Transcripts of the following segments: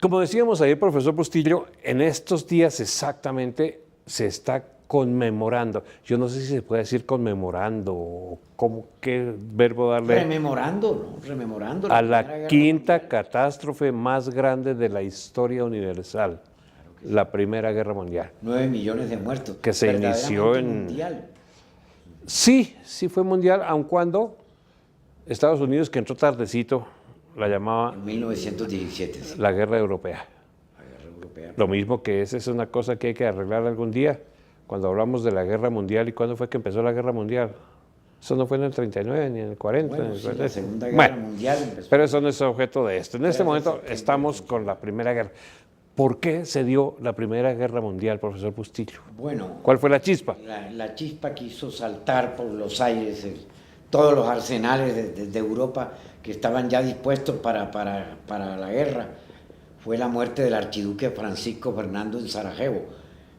Como decíamos ayer, profesor Bustillo, en estos días exactamente se está conmemorando. Yo no sé si se puede decir conmemorando o qué verbo darle. Rememorando, ¿no? Rememorando A Primera la Guerra quinta Mundial. catástrofe más grande de la historia universal, la Primera Guerra Mundial. 9 millones de muertos. Que se inició en... mundial. Sí, sí fue mundial, aun cuando Estados Unidos, que entró tardecito, la llamaba En 1917. Sí. la Guerra Europea. La Guerra Europea. Lo mismo que esa es una cosa que hay que arreglar algún día, cuando hablamos de la Guerra Mundial. ¿Y cuándo fue que empezó la Guerra Mundial? Eso no fue en el 39 ni en el 40. Bueno, en el sí, 40. la Segunda Guerra Mundial empezó. Pero eso no es objeto de esto. En este Pero momento eso es estamos con la Primera Guerra. ¿Por qué se dio la Primera Guerra Mundial, profesor Bustillo? Bueno, ¿Cuál fue la chispa? la chispa que hizo saltar por los aires todos los arsenales de Europa que estaban ya dispuestos para la guerra fue la muerte del archiduque Francisco Fernando en Sarajevo.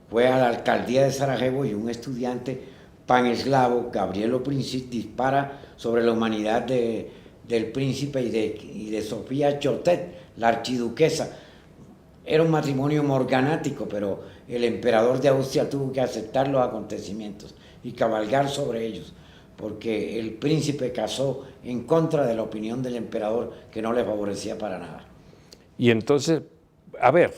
Fue a la alcaldía de Sarajevo y un estudiante paneslavo, Gabrielo Princip, dispara sobre la humanidad del príncipe y de Sofía Chotet, la archiduquesa. Era un matrimonio morganático, pero el emperador de Austria tuvo que aceptar los acontecimientos y cabalgar sobre ellos, porque el príncipe casó en contra de la opinión del emperador, que no le favorecía para nada. Y entonces, a ver,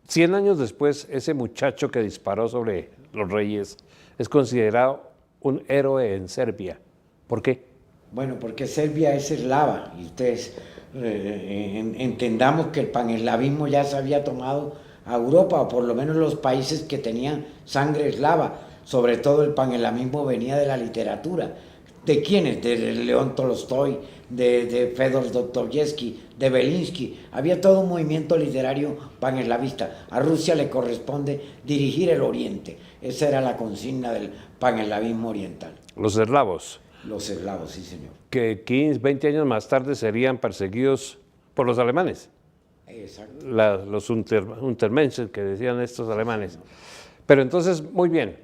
100 años después, ese muchacho que disparó sobre los reyes es considerado un héroe en Serbia. ¿Por qué? Bueno, porque Serbia es eslava, y ustedes entendamos que el paneslavismo ya se había tomado a Europa, o por lo menos los países que tenían sangre eslava. Sobre todo el paneslavismo venía de la literatura. ¿De quiénes? De León Tolstoy, de Fedor Dostoyevsky, de Belinsky. Había todo un movimiento literario paneslavista. A Rusia le corresponde dirigir el Oriente. Esa era la consigna del paneslavismo oriental. Los eslavos. Los eslavos, sí, señor. Que 15, 20 años más tarde serían perseguidos por los alemanes. Exacto. Los Untermenschen, que decían estos alemanes. Pero entonces, muy bien,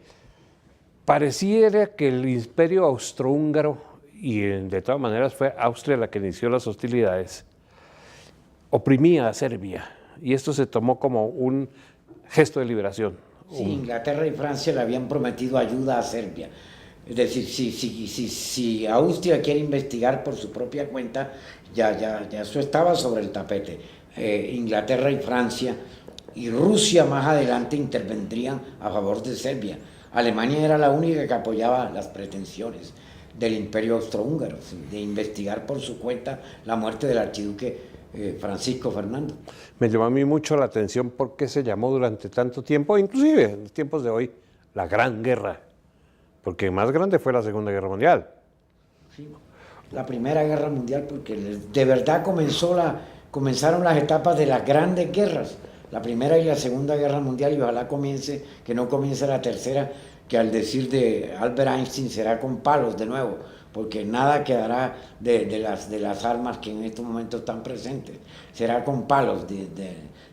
pareciera que el imperio austrohúngaro, y de todas maneras fue Austria la que inició las hostilidades, oprimía a Serbia, y esto se tomó como un gesto de liberación. Sí, Inglaterra y Francia le habían prometido ayuda a Serbia. Es decir, si Austria quiere investigar por su propia cuenta, ya eso estaba sobre el tapete. Inglaterra y Francia y Rusia más adelante intervendrían a favor de Serbia. Alemania era la única que apoyaba las pretensiones del imperio austrohúngaro, de investigar por su cuenta la muerte del archiduque Francisco Fernando. Me llamó a mí mucho la atención por qué se llamó durante tanto tiempo, inclusive en los tiempos de hoy, la Gran Guerra, porque más grande fue la Segunda Guerra Mundial. Sí, la Primera Guerra Mundial, porque de verdad comenzaron las etapas de las grandes guerras, la Primera y la Segunda Guerra Mundial, y ojalá que no comience la tercera, que al decir de Albert Einstein será con palos de nuevo, porque nada quedará de las armas que en estos momentos están presentes, será con palos,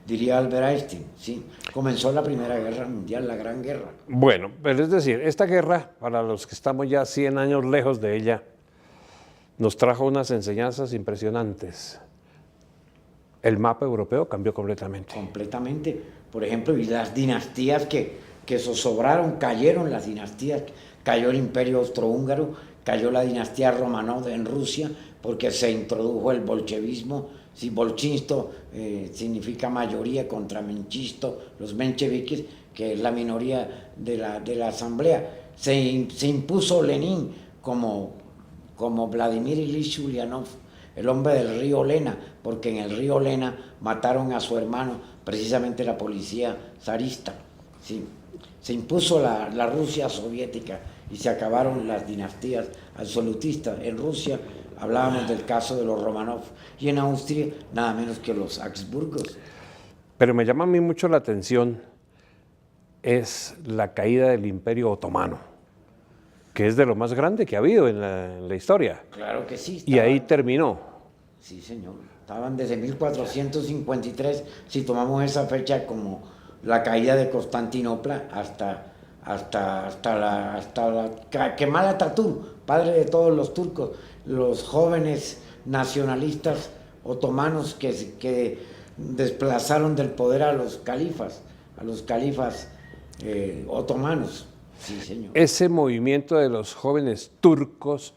diría Albert Einstein. ¿Sí? Comenzó la Primera Guerra Mundial, la Gran Guerra. Bueno, pero es decir, esta guerra, para los que estamos ya 100 años lejos de ella, nos trajo unas enseñanzas impresionantes. El mapa europeo cambió completamente. Completamente. Por ejemplo, y las dinastías que zozobraron, cayeron las dinastías, cayó el imperio austrohúngaro, cayó la dinastía Romanov en Rusia, porque se introdujo el bolchevismo. Si bolchinsto significa mayoría contra menchisto, los mencheviques, que es la minoría de la asamblea. Se impuso Lenin como Vladimir Ilich Ulyanov, el hombre del río Lena, porque en el río Lena mataron a su hermano, precisamente la policía zarista. ¿Sí? Se impuso la Rusia soviética y se acabaron las dinastías absolutistas. En Rusia hablábamos del caso de los Romanov y en Austria nada menos que los Habsburgos. Pero me llama a mí mucho la atención es la caída del Imperio Otomano, que es de lo más grande que ha habido en la historia. Claro que sí. Y ahí terminó. Sí, señor. Estaban desde 1453, si tomamos esa fecha como la caída de Constantinopla, hasta Kemal Atatürk, padre de todos los turcos, los jóvenes nacionalistas otomanos que desplazaron del poder a los califas otomanos. Sí, señor. Ese movimiento de los jóvenes turcos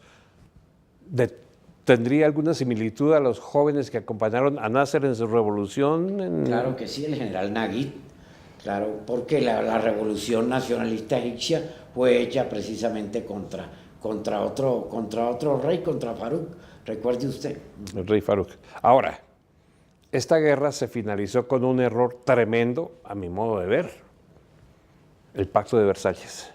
tendría alguna similitud a los jóvenes que acompañaron a Nasser en su revolución. Claro que sí, el general Naguib. Claro, porque la revolución nacionalista egipcia fue hecha precisamente contra otro rey, contra Farouk. Recuerde usted. El rey Farouk. Ahora, esta guerra se finalizó con un error tremendo, a mi modo de ver, el Pacto de Versalles.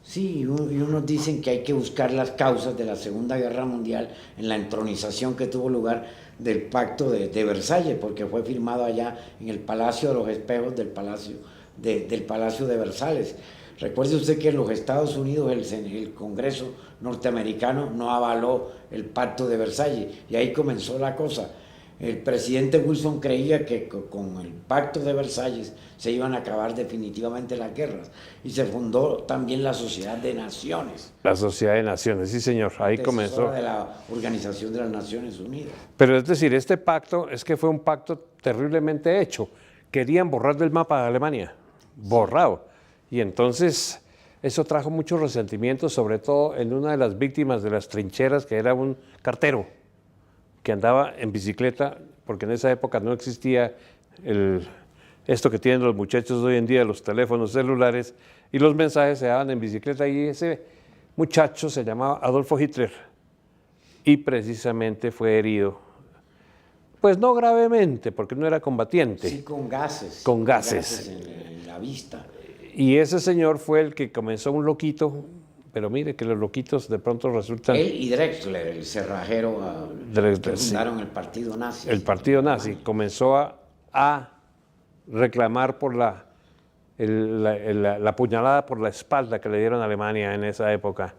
Sí, y unos dicen que hay que buscar las causas de la Segunda Guerra Mundial en la entronización que tuvo lugar del Pacto de Versalles, porque fue firmado allá en el Palacio de los Espejos del Palacio de Versalles. Recuerde usted que en los Estados Unidos el Congreso norteamericano no avaló el Pacto de Versalles, y ahí comenzó la cosa. El presidente Wilson creía que con el Pacto de Versalles se iban a acabar definitivamente las guerras, y se fundó también la Sociedad de Naciones. La Sociedad de Naciones, sí señor, ahí comenzó. De la Organización de las Naciones Unidas. Pero es decir, este pacto es que fue un pacto terriblemente hecho. Querían borrar del mapa de Alemania, borrado. Y entonces eso trajo mucho resentimiento, sobre todo en una de las víctimas de las trincheras, que era un cartero que andaba en bicicleta, porque en esa época no existía esto que tienen los muchachos hoy en día, los teléfonos celulares, y los mensajes se daban en bicicleta, y ese muchacho se llamaba Adolfo Hitler, y precisamente fue herido, pues no gravemente, porque no era combatiente. Sí, con gases. Con gases. En la vista. Y ese señor fue el que comenzó un loquito, pero mire que los loquitos de pronto resultan... Él y Drexler, el cerrajero, que fundaron el partido nazi. El partido nazi comenzó a reclamar por la puñalada por la espalda que le dieron a Alemania en esa época.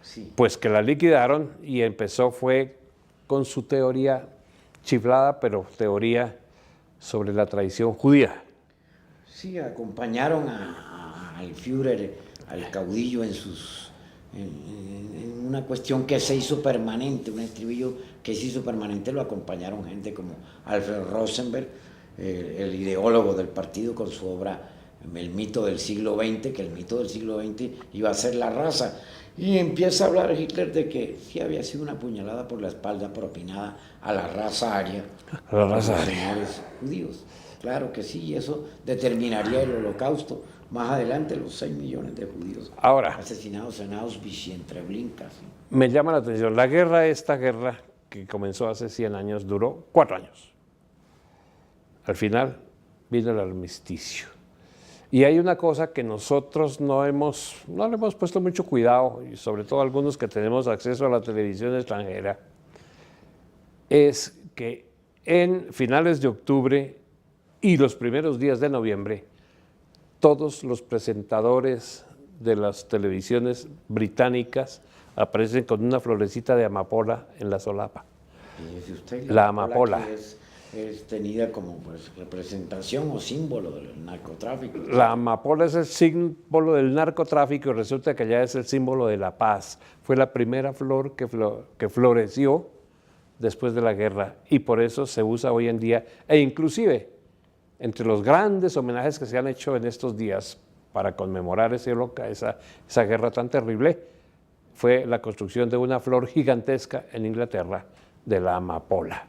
Sí. Pues que la liquidaron, y empezó fue con su teoría chiflada, pero teoría sobre la traición judía. Sí, acompañaron al Führer, al caudillo en una cuestión que se hizo permanente, un estribillo que se hizo permanente. Lo acompañaron gente como Alfred Rosenberg, el ideólogo del partido, con su obra El mito del siglo XX, que el mito del siglo XX iba a ser la raza. Y empieza a hablar Hitler de que sí había sido una puñalada por la espalda propinada a la raza aria, a la raza los aria, señores judíos. Claro que sí, y eso determinaría el Holocausto. Más adelante, los 6 millones de judíos ahora asesinados en Auschwitz y en Treblinka. ¿Sí? Me llama la atención, esta guerra que comenzó hace 100 años, duró 4 años. Al final vino el armisticio. Y hay una cosa que nosotros no le hemos puesto mucho cuidado, y sobre todo algunos que tenemos acceso a la televisión extranjera, es que en finales de octubre y los primeros días de noviembre, todos los presentadores de las televisiones británicas aparecen con una florecita de amapola en la solapa. Fíjese usted, la amapola. Es tenida como pues, representación o símbolo del narcotráfico. La amapola es el símbolo del narcotráfico, y resulta que ya es el símbolo de la paz. Fue la primera flor que floreció después de la guerra, y por eso se usa hoy en día, e inclusive entre los grandes homenajes que se han hecho en estos días para conmemorar esa guerra tan terrible, fue la construcción de una flor gigantesca en Inglaterra, de la amapola.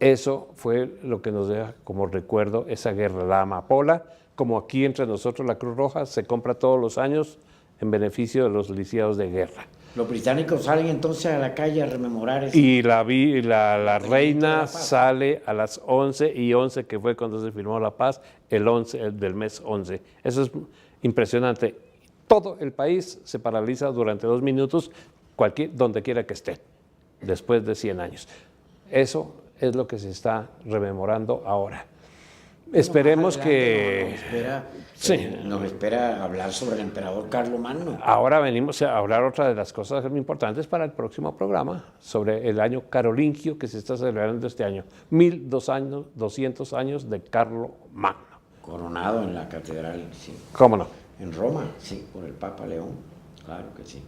Eso fue lo que nos deja como recuerdo esa guerra, la amapola, como aquí entre nosotros la Cruz Roja se compra todos los años en beneficio de los lisiados de guerra. Los británicos salen entonces a la calle a rememorar eso. Y la reina sale a las 11:11, que fue cuando se firmó la paz, el del mes 11. Eso es impresionante. Todo el país se paraliza durante 2 minutos, donde quiera que esté, después de 100 años. Eso es lo que se está rememorando ahora. Esperemos que... Nos espera hablar sobre el emperador Carlomagno. Ahora venimos a hablar otra de las cosas muy importantes para el próximo programa, sobre el año carolingio que se está celebrando este año, 1200 años de Carlomagno. Coronado en la catedral, sí. ¿Cómo no? En Roma, sí, por el Papa León, claro que sí.